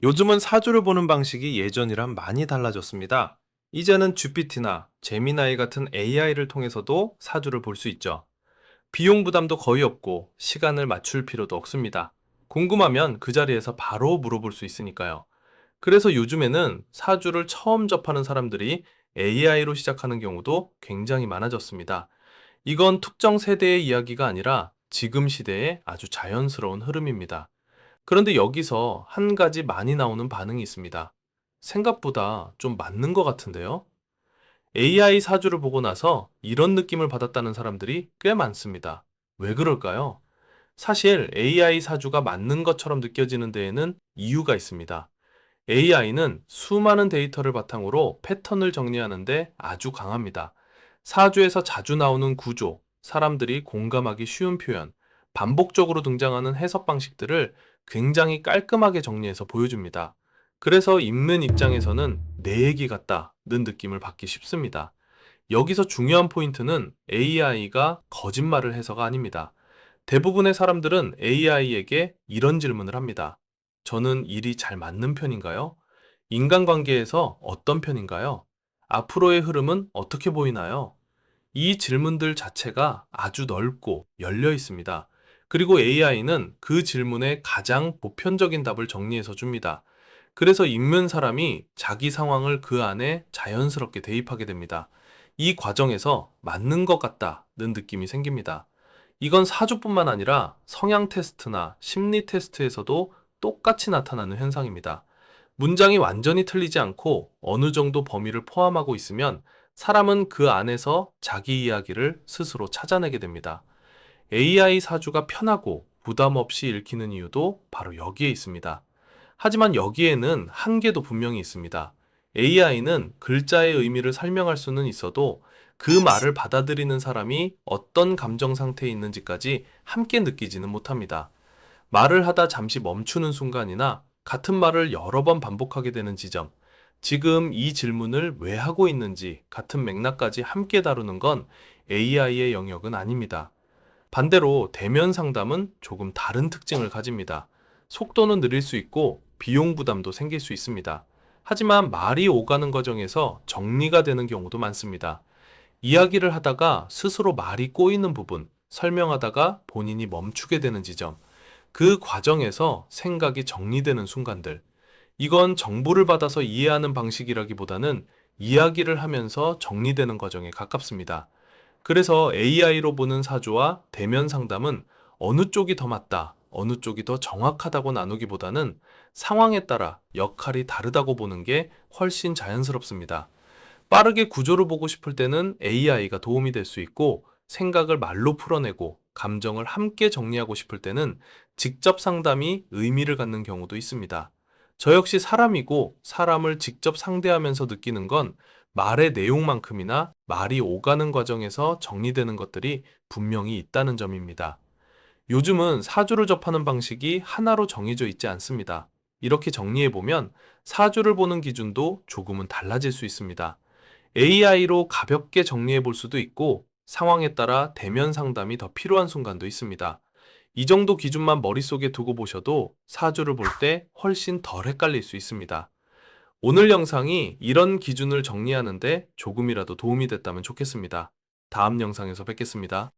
요즘은 사주를 보는 방식이 예전이랑 많이 달라졌습니다. 이제는 GPT나 제미나이 같은 AI를 통해서도 사주를 볼 수 있죠. 비용 부담도 거의 없고 시간을 맞출 필요도 없습니다. 궁금하면 그 자리에서 바로 물어볼 수 있으니까요. 그래서 요즘에는 사주를 처음 접하는 사람들이 AI로 시작하는 경우도 굉장히 많아졌습니다. 이건 특정 세대의 이야기가 아니라 지금 시대의 아주 자연스러운 흐름입니다. 그런데 여기서 한 가지 많이 나오는 반응이 있습니다. 생각보다 좀 맞는 것 같은데요? AI 사주를 보고 나서 이런 느낌을 받았다는 사람들이 꽤 많습니다. 왜 그럴까요? 사실 AI 사주가 맞는 것처럼 느껴지는 데에는 이유가 있습니다. AI는 수많은 데이터를 바탕으로 패턴을 정리하는데 아주 강합니다. 사주에서 자주 나오는 구조, 사람들이 공감하기 쉬운 표현, 반복적으로 등장하는 해석 방식들을 굉장히 깔끔하게 정리해서 보여줍니다. 그래서 읽는 입장에서는 내 얘기 같다는 느낌을 받기 쉽습니다. 여기서 중요한 포인트는 AI가 거짓말을 해서가 아닙니다. 대부분의 사람들은 AI에게 이런 질문을 합니다. 저는 일이 잘 맞는 편인가요? 인간관계에서 어떤 편인가요? 앞으로의 흐름은 어떻게 보이나요? 이 질문들 자체가 아주 넓고 열려 있습니다. 그리고 AI는 그 질문에 가장 보편적인 답을 정리해서 줍니다. 그래서 읽는 사람이 자기 상황을 그 안에 자연스럽게 대입하게 됩니다. 이 과정에서 맞는 것 같다는 느낌이 생깁니다. 이건 사주뿐만 아니라 성향 테스트나 심리 테스트에서도 똑같이 나타나는 현상입니다. 문장이 완전히 틀리지 않고 어느 정도 범위를 포함하고 있으면 사람은 그 안에서 자기 이야기를 스스로 찾아내게 됩니다. AI 사주가 편하고 부담 없이 읽히는 이유도 바로 여기에 있습니다. 하지만 여기에는 한계도 분명히 있습니다. AI는 글자의 의미를 설명할 수는 있어도 그 말을 받아들이는 사람이 어떤 감정 상태에 있는지까지 함께 느끼지는 못합니다. 말을 하다 잠시 멈추는 순간이나 같은 말을 여러 번 반복하게 되는 지점, 지금 이 질문을 왜 하고 있는지 같은 맥락까지 함께 다루는 건 AI의 영역은 아닙니다. 반대로 대면 상담은 조금 다른 특징을 가집니다. 속도는 느릴 수 있고 비용 부담도 생길 수 있습니다. 하지만 말이 오가는 과정에서 정리가 되는 경우도 많습니다. 이야기를 하다가 스스로 말이 꼬이는 부분, 설명하다가 본인이 멈추게 되는 지점, 그 과정에서 생각이 정리되는 순간들, 이건 정보를 받아서 이해하는 방식이라기보다는 이야기를 하면서 정리되는 과정에 가깝습니다. 그래서 AI로 보는 사주와 대면 상담은 어느 쪽이 더 맞다, 어느 쪽이 더 정확하다고 나누기보다는 상황에 따라 역할이 다르다고 보는 게 훨씬 자연스럽습니다. 빠르게 구조를 보고 싶을 때는 AI가 도움이 될 수 있고, 생각을 말로 풀어내고 감정을 함께 정리하고 싶을 때는 직접 상담이 의미를 갖는 경우도 있습니다. 저 역시 사람이고 사람을 직접 상대하면서 느끼는 건 말의 내용만큼이나 말이 오가는 과정에서 정리되는 것들이 분명히 있다는 점입니다. 요즘은 사주를 접하는 방식이 하나로 정해져 있지 않습니다. 이렇게 정리해보면 사주를 보는 기준도 조금은 달라질 수 있습니다. AI로 가볍게 정리해 볼 수도 있고 상황에 따라 대면 상담이 더 필요한 순간도 있습니다. 이 정도 기준만 머릿속에 두고 보셔도 사주를 볼 때 훨씬 덜 헷갈릴 수 있습니다. 오늘 영상이 이런 기준을 정리하는데 조금이라도 도움이 됐다면 좋겠습니다. 다음 영상에서 뵙겠습니다.